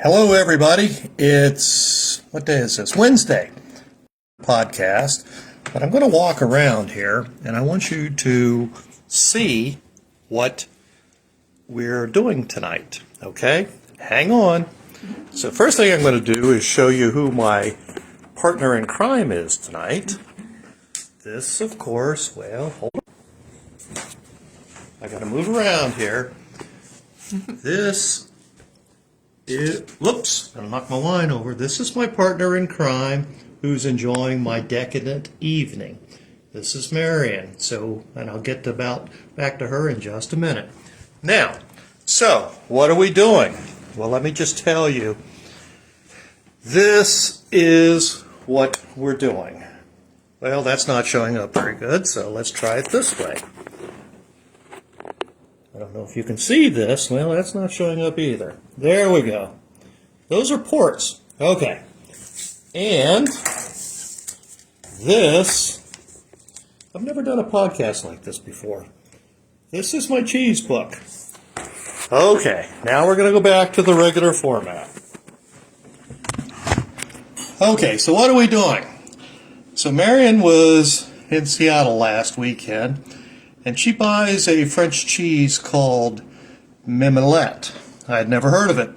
Hello, everybody. What day is this? Wednesday podcast. But I'm going to walk around here, and I want you to see what we're doing tonight. Okay? Hang on. So first thing I'm going to do is show you who my partner in crime is tonight. This, of course, well, hold on. I got to move around here. This whoops, I'll knock my wine over. This is my partner in crime who's enjoying my decadent evening. This is Marion. And I'll get back to her in just a minute. Now, so what are we doing? Well, let me just tell you. This is what we're doing. Well, that's not showing up very good, so let's try it this way. I don't know if you can see this. Well, that's not showing up either. There we go. Those are ports. Okay. And this, I've never done a podcast like this before. This is my cheese book. Okay, now we're going to go back to the regular format. Okay, so what are we doing? So Marion was in Seattle last weekend, and she buys a French cheese called Mimolette. I had never heard of it,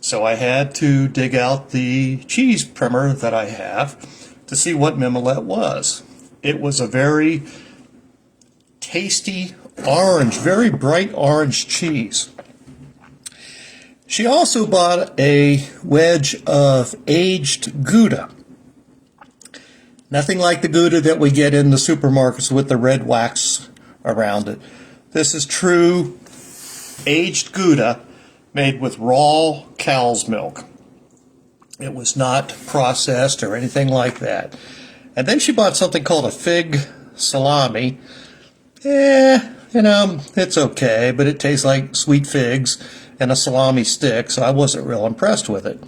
so I had to dig out the cheese primer that I have to see what Mimolette was. It was a very tasty orange, very bright orange cheese. She also bought a wedge of aged Gouda. Nothing like the Gouda that we get in the supermarkets with the red wax around it. This is true aged Gouda made with raw cow's milk. It was not processed or anything like that. And then she bought something called a fig salami. It's okay, but it tastes like sweet figs and a salami stick, so I wasn't real impressed with it.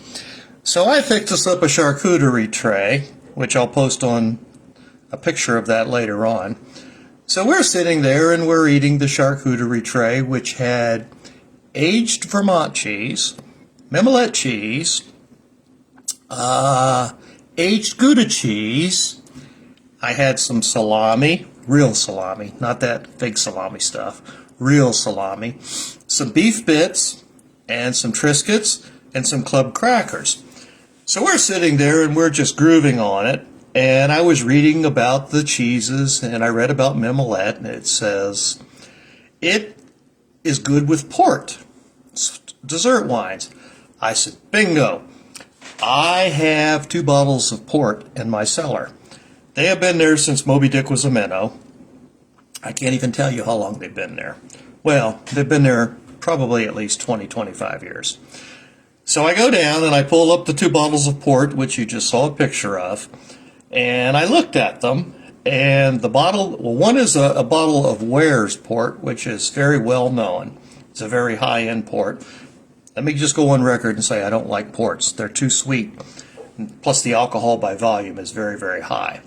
So I picked us up a charcuterie tray, which I'll post on a picture of that later on. So we're sitting there and we're eating the charcuterie tray, which had aged Vermont cheese, Mimolette cheese, aged Gouda cheese. I had some salami, real salami, not that fake salami stuff, real salami, some beef bits, and some Triscuits, and some club crackers. So we're sitting there and we're just grooving on it. And I was reading about the cheeses, and I read about Mimolette, and it says, it is good with port, dessert wines. I said, bingo. I have 2 bottles of port in my cellar. They have been there since Moby Dick was a minnow. I can't even tell you how long they've been there. Well, they've been there probably at least 20, 25 years. So I go down and I pull up the 2 bottles of port, which you just saw a picture of. And I looked at them, and the bottle, well, one is a bottle of Ware's port, which is very well known. It's a very high-end port. Let me just go on record and say I don't like ports. They're too sweet. Plus the alcohol by volume is very, very high.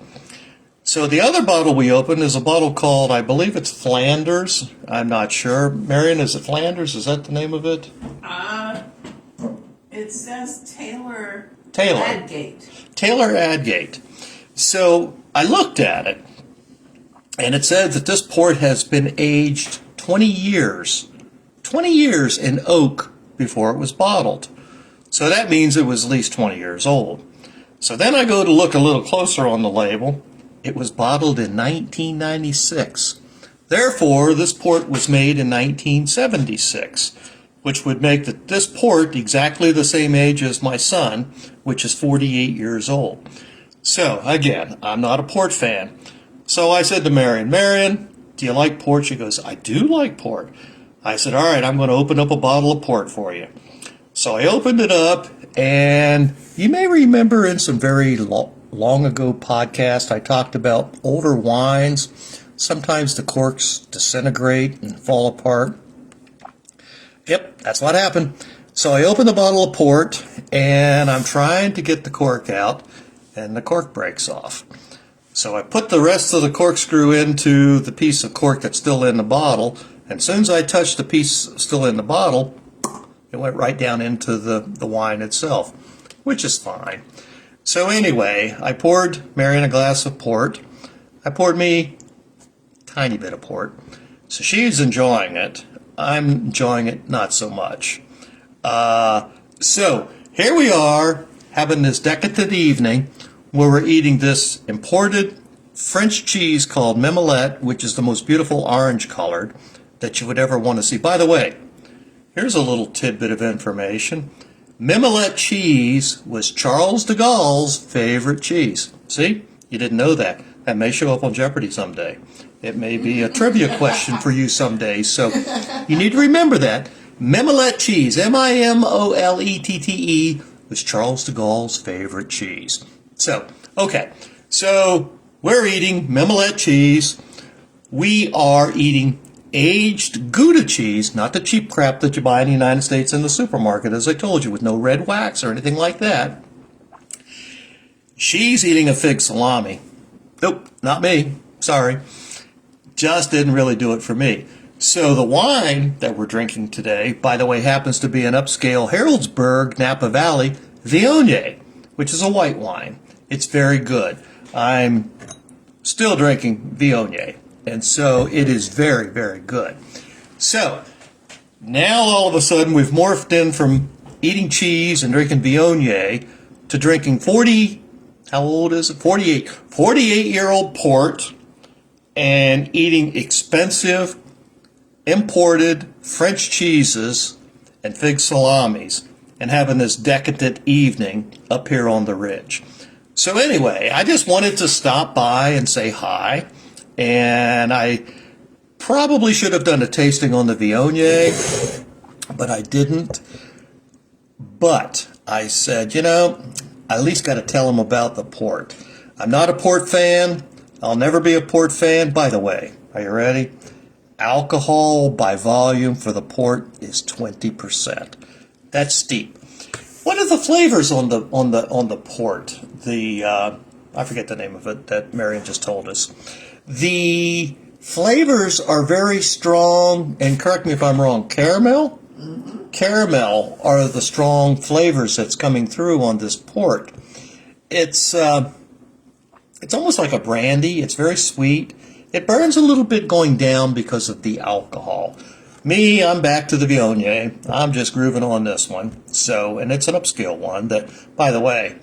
So the other bottle we opened is a bottle called, I believe it's Flanders. I'm not sure. Marion, is it Flanders? Is that the name of it? It says Taylor Adgate. Taylor Adgate. So I looked at it, and it said that this port has been aged 20 years in oak before it was bottled. So that means it was at least 20 years old. So then I go to look a little closer on the label. It was bottled in 1996. Therefore, this port was made in 1976, which would make this port exactly the same age as my son, which is 48 years old. So, again, I'm not a port fan. So I said to Marion, do you like port? She goes, I do like port. I said, all right, I'm going to open up a bottle of port for you. So I opened it up, and you may remember in some very long ago podcast, I talked about older wines. Sometimes the corks disintegrate and fall apart. Yep, that's what happened. So I opened the bottle of port, and I'm trying to get the cork out, and the cork breaks off. So I put the rest of the corkscrew into the piece of cork that's still in the bottle, and as soon as I touch the piece still in the bottle, It went right down into the wine itself, which is fine. So anyway, I poured Marion a glass of port. I poured me a tiny bit of port. So she's enjoying it. I'm enjoying it not so much. So here we are having this decadent evening where we're eating this imported French cheese called Mimolette, which is the most beautiful orange colored that you would ever want to see. By the way, here's a little tidbit of information. Mimolette cheese was Charles de Gaulle's favorite cheese. See? You didn't know that. That may show up on Jeopardy someday. It may be a trivia question for you someday. So you need to remember that. Mimolette cheese, Mimolette, was Charles de Gaulle's favorite cheese. So, okay. So we're eating Mimolette cheese. We are eating aged Gouda cheese, not the cheap crap that you buy in the United States in the supermarket, as I told you, with no red wax or anything like that. She's eating a fig salami. Nope, not me. Sorry. Just didn't really do it for me. So the wine that we're drinking today, by the way, happens to be an upscale Harrodsburg, Napa Valley, Viognier, which is a white wine. It's very good. I'm still drinking Viognier. And so it is very, very good. So now all of a sudden we've morphed in from eating cheese and drinking Viognier to drinking 48-year-old port and eating expensive imported French cheeses and fig salamis and having this decadent evening up here on the ridge. So anyway, I just wanted to stop by and say hi. And I probably should have done a tasting on the Viognier, but I didn't. But I said, I at least got to tell them about the port. I'm not a port fan. I'll never be a port fan. By the way, are you ready? Alcohol by volume for the port is 20%. That's steep. What are the flavors on the port? I forget the name of it that Marion just told us. The flavors are very strong, and correct me if I'm wrong, caramel? Mm-hmm. Caramel are the strong flavors that's coming through on this port. It's almost like a brandy. It's very sweet. It burns a little bit going down because of the alcohol. Me, I'm back to the Viognier. I'm just grooving on this one. So, and it's an upscale one that, by the way,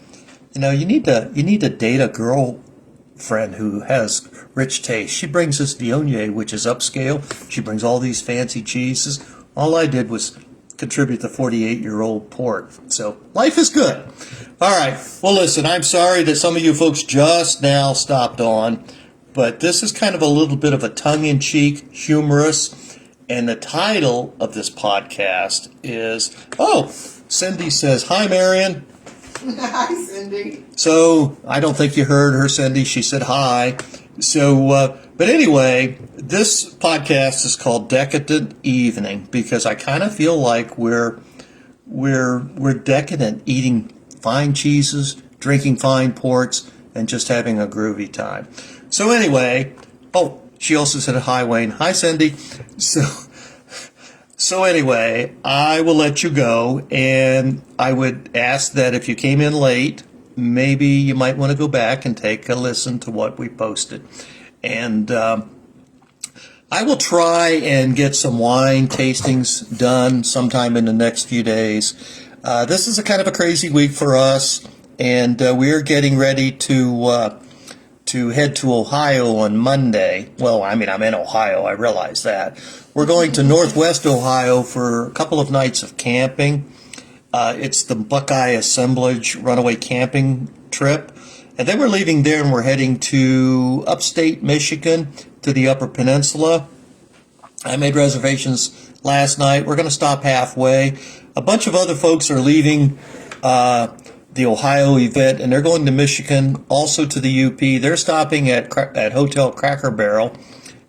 you need to date a girlfriend who has rich taste. She brings this Viognier, which is upscale. She brings all these fancy cheeses. All I did was contribute the 48-year-old port. So life is good. All right. Well, listen, I'm sorry that some of you folks just now stopped on, but this is kind of a little bit of a tongue-in-cheek, humorous, and the title of this podcast is, Cindy says, hi, Marion. Hi, Cindy. So I don't think you heard her, Cindy. She said hi. So, but anyway, this podcast is called Decadent Evening because I kind of feel like we're decadent, eating fine cheeses, drinking fine ports, and just having a groovy time. So anyway, she also said hi, Wayne. Hi, Cindy. So anyway, I will let you go, and I would ask that if you came in late, maybe you might want to go back and take a listen to what we posted. And I will try and get some wine tastings done sometime in the next few days. This is a kind of a crazy week for us, and we're getting ready to head to Ohio on Monday. Well, I mean, I'm in Ohio, I realize that. We're going to Northwest Ohio for a couple of nights of camping. It's the Buckeye Assemblage Runaway Camping Trip. And then we're leaving there and we're heading to upstate Michigan, to the Upper Peninsula. I made reservations last night. We're going to stop halfway. A bunch of other folks are leaving the Ohio event, and they're going to Michigan, also to the UP. They're stopping at Hotel Cracker Barrel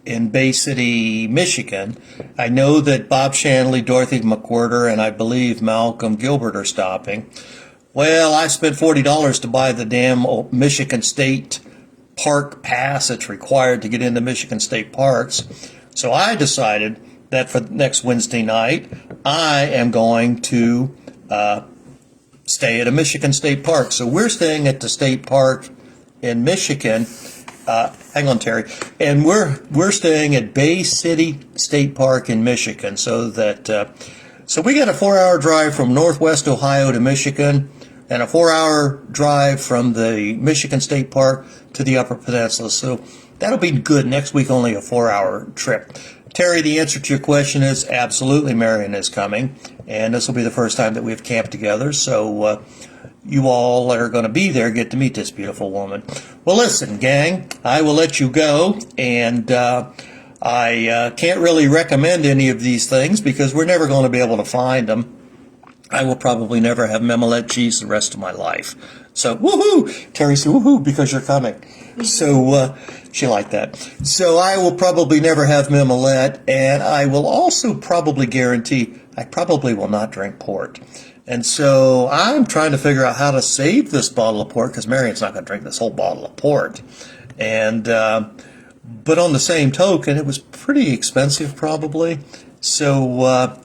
in Bay City, Michigan. I know that Bob Shanley, Dorothy McWhirter, and I believe Malcolm Gilbert are stopping. Well, I spent $40 to buy the damn Michigan State Park pass that's required to get into Michigan State parks. So I decided that for next Wednesday night, I am going to stay at a Michigan State Park. So we're staying at the state park in Michigan. Hang on, Terry. And we're staying at Bay City State Park in Michigan. So we got a 4-hour drive from Northwest Ohio to Michigan, and a 4-hour drive from the Michigan State Park to the Upper Peninsula. So that'll be good. Next week, only a 4-hour trip. Terry, the answer to your question is absolutely Marion is coming, and this will be the first time that we've camped together. So you all that are going to be there get to meet this beautiful woman. Well, listen, gang, I will let you go, and I can't really recommend any of these things because we're never going to be able to find them. I will probably never have Mimolette cheese the rest of my life. So, woohoo! Terry said, woohoo, because you're coming. So, she liked that. So I will probably never have Mimolette, and I will also probably guarantee I probably will not drink port. And so I'm trying to figure out how to save this bottle of port, because Marion's not going to drink this whole bottle of port. And, but on the same token, it was pretty expensive probably. So,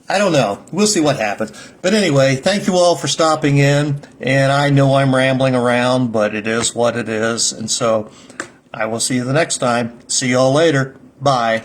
I don't know. We'll see what happens. But anyway, thank you all for stopping in. And I know I'm rambling around, but it is what it is. And so I will see you the next time. See you all later. Bye.